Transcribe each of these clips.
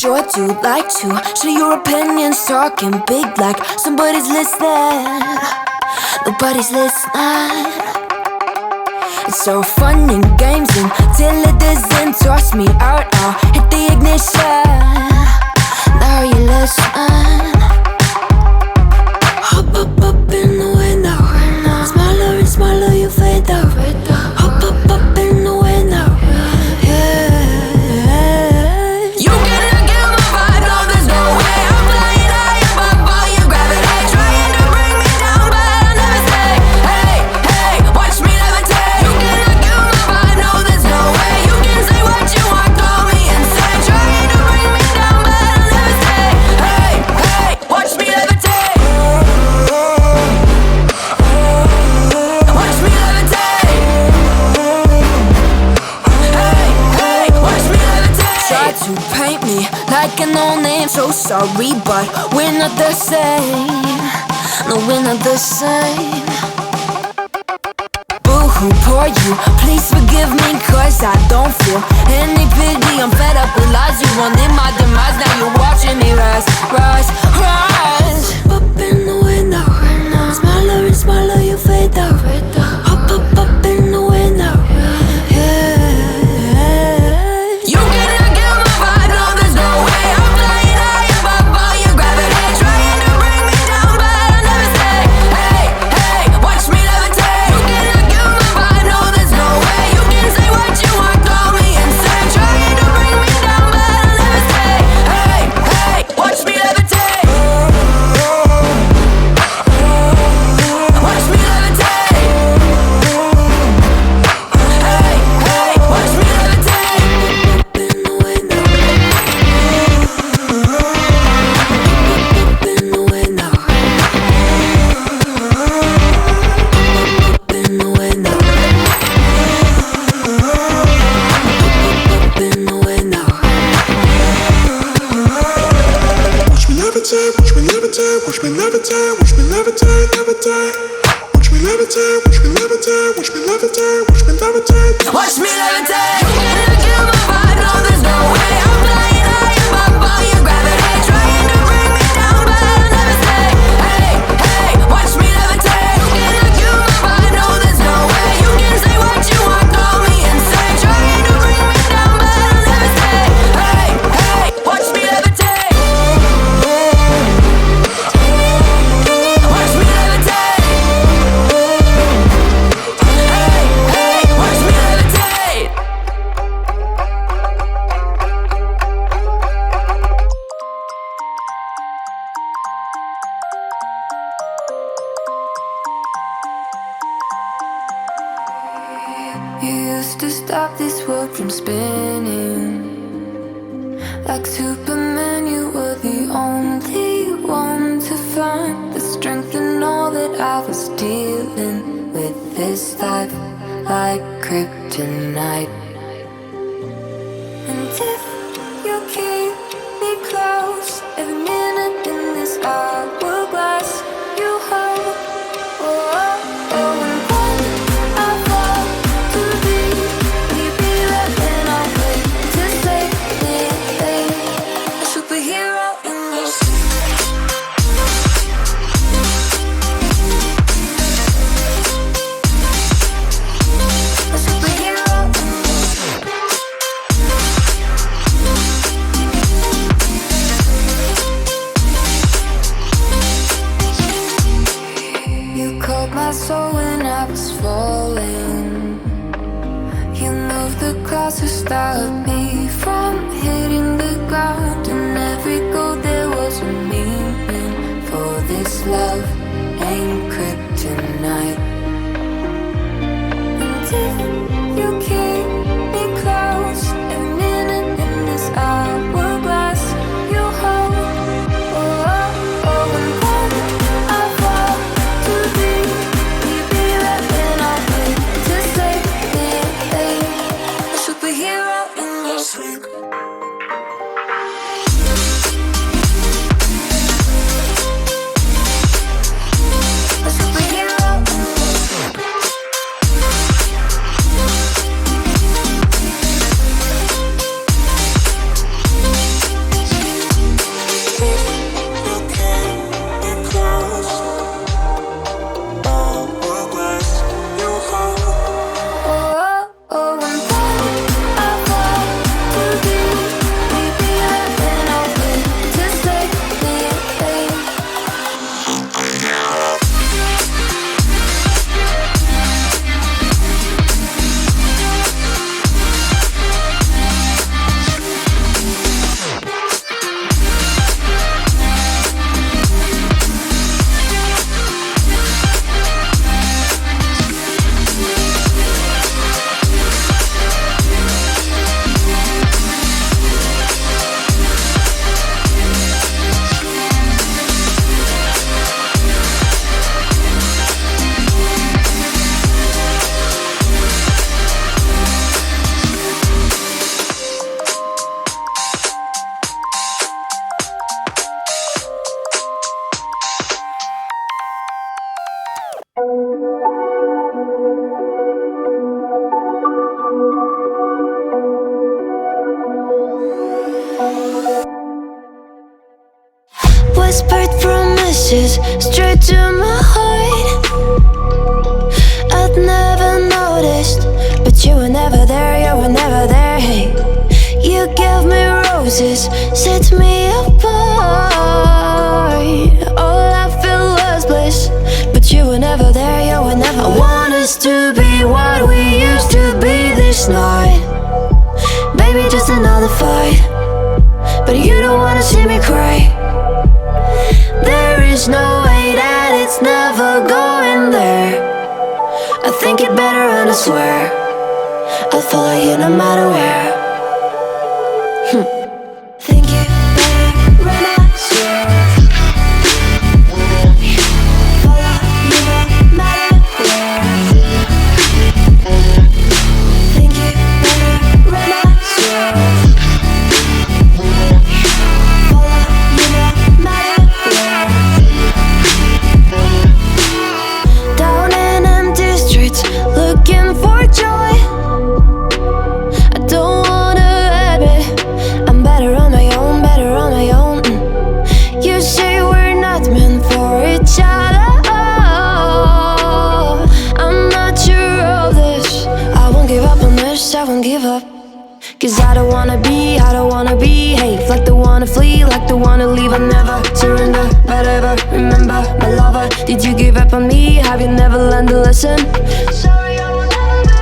sure do like to share your opinions, talking big like somebody's listening. Nobody's listening. It's so fun and games until it doesn't. Toss me out, I'll hit the ignition. Now you listen. Hop up in the window. Smaller and smaller you fade out. Hop up in the window. You cannot get my vibe, no there's no way. I'm flying high above all your gravity, trying to bring me down but I'll never stay. Hey, hey, watch me levitate. You cannot get my vibe, no there's no way. You can say what you want, call me insane, trying to bring me down but I'll never stay. Hey, hey, watch me levitate. Watch me levitate. Hey, hey, watch me levitate. Try to paint me like a no-name, so sorry, but we're not the same. No, we're not the same. Boo-hoo, poor you, please forgive me, cause I don't feel any pity. I'm fed up with lies, you wanted my demise. Now you're watching me rise, rise, rise. Up in the window. Smaller and smaller you fade out. Hop up in the window. You cannot get my vibe, no there's no way. I'm flying high above all your gravity, trying to bring me down but I'll never stay. Hey, hey, watch me levitate. You cannot get my vibe, no there's no way. You can say what you want, call me insane, trying to bring me down but I'll never stay. Hey, hey, watch me levitate. Watch me levitate. Hey, hey, watch me levitate. Up in the window. Up in the window. Up in the window. Up in the window. Watch me levitate, watch me levitate, watch me levitate, watch me levitate, levitate. Watch me levitate, watch me levitate, watch me levitate, watch me levitate. Watch me levitate. You cannot kill my vibe, no there's no way. I'm flying high above all your gravity, trying to bring me down but I'll never stay. Hey, hey, watch me levitate. You cannot kill my vibe, no there's no way. You can say what you want, call me insane, trying to bring me down but I'll never stay. Hey, hey, watch me levitate. Watch me levitate. Hey, hey, watch me levitate. You used to stop this world from spinning. Like Superman, you were the only one to find the strength in all that I was dealing with. This life like kryptonite. And if you keep me close, every minute in this hourglass, you hold. Oh, oh, oh, and when I fall to be, will you be there when I wait to save me? A superhero in your sleep. A superhero in your sleep. You called my soul when I was falling. You moved the clouds to stop me from hitting the ground. In every goal there was a meaning. For this love ain't kryptonite. And if you keep me close, every minute in this hourglass, you hold. Oh, oh, oh, and when I fall to be, will you be there when I wait to save me? A superhero in your sleep. A superhero in your sleep. whispered promises straight to my heart. I'd never noticed, but you were never there, you were never there. Hey, you gave me roses, set me apart. All I felt was bliss, but you were never there, you were never there. I want us to be what we used to be this night. Baby, just another fight, but you don't wanna see me cry. There is no way that it's never going there. I think it better and I swear I'll follow you no matter where. Think you better run, I swear. Follow you no matter where. Think you better run, I swear. Follow you no matter where. Down in empty streets, looking for joy. I don't wanna admit I'm better on my own, better on my own. You say we're not meant for each other. I'm not sure of this. I won't give up on this, I won't give up. Cause I don't wanna be, hey, like the one to flee, like the one to leave. I never surrender, but ever remember my lover. Did you give up on me? Have you never learned to listen? Sorry, I will never be,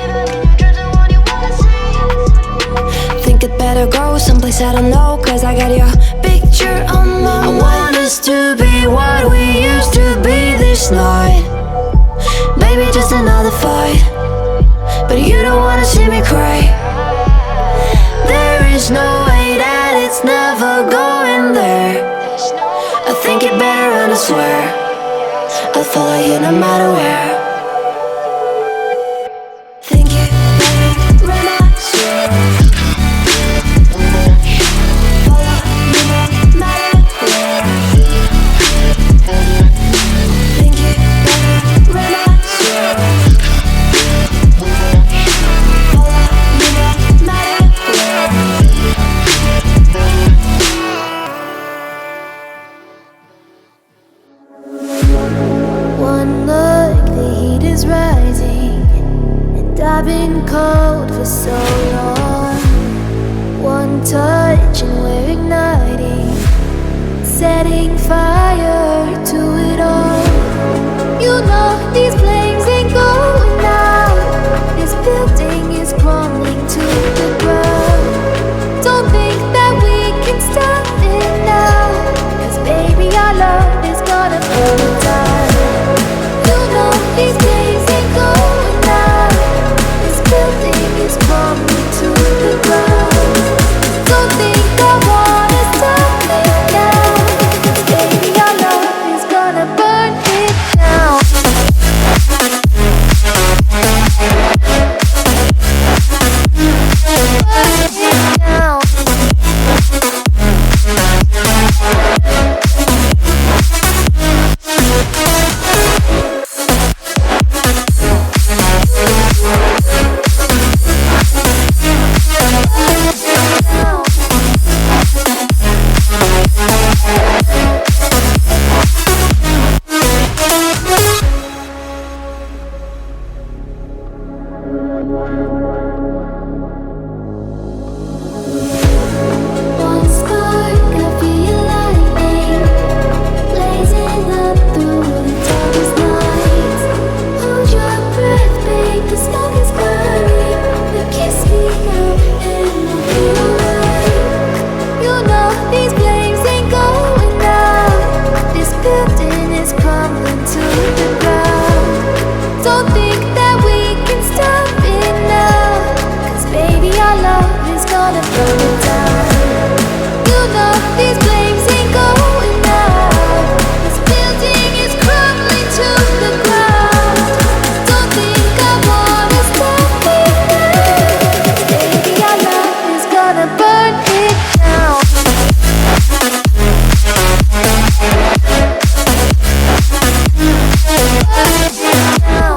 even in your dreams, the one you wanna see. Think it better go someplace I don't know, cause I got your picture on my mind. I want us to be what we used to be this night. Baby, just another fight, but you don't wanna see me cry. There is no way that it's never going there. I think it better and I swear I'll follow you no matter where. Think you better run, I swear. Follow you no matter where. Think you better run, I swear. Follow you no matter where. One look, the heat is rising, and I've been cold for so long. One touch and we're igniting, setting fire to it all. You know these flames ain't going out. This building is crumbling to the ground. Don't think that we can stop it now, cause baby our love is gonna burn it down. You know these days ain't going out. This building is crumbling to the ground. Don't think I wanna stop it now, cause baby our love is gonna burn it down. Burn it down. One spark of your lightning, blazing up through the darkest nights. Hold your breath, babe, the smoke is burning. But kiss me now and I'll be alright. You know these flames ain't going out. This building is crumbling to the ground. Don't think that we can stop it now, cause baby our love is gonna burn it down. You know these flames ain't going out. This building is crumbling to the ground. Don't think I wanna stop it now, cause baby our love is gonna burn it down. Burn it down.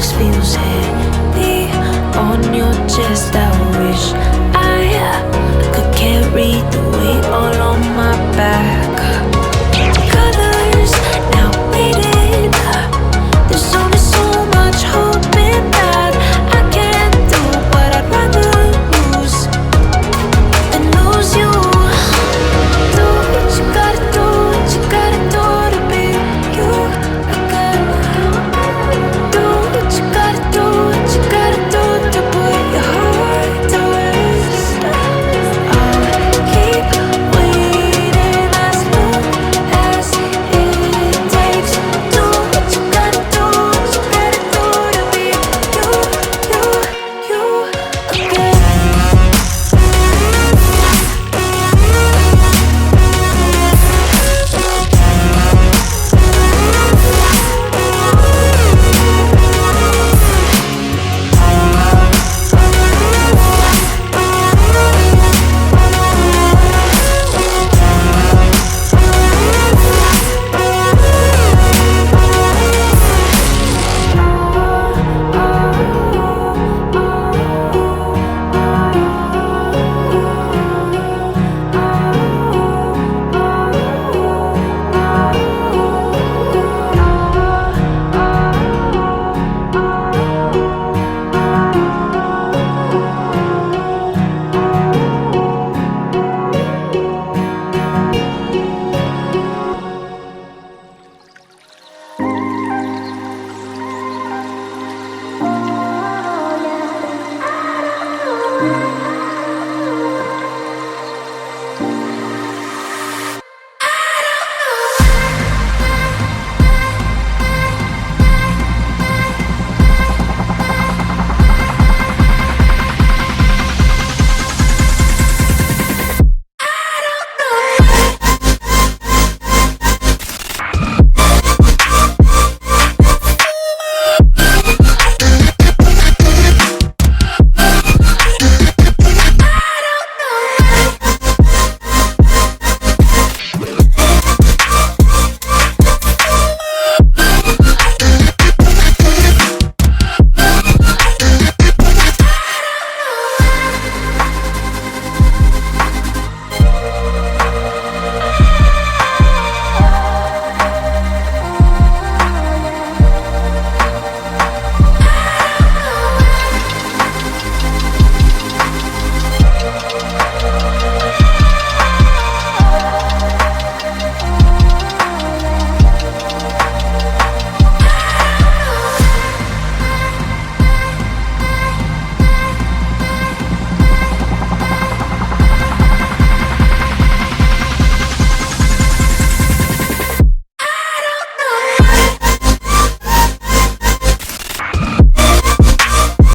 just feels heavy on your chest. I wish I could carry the weight all on my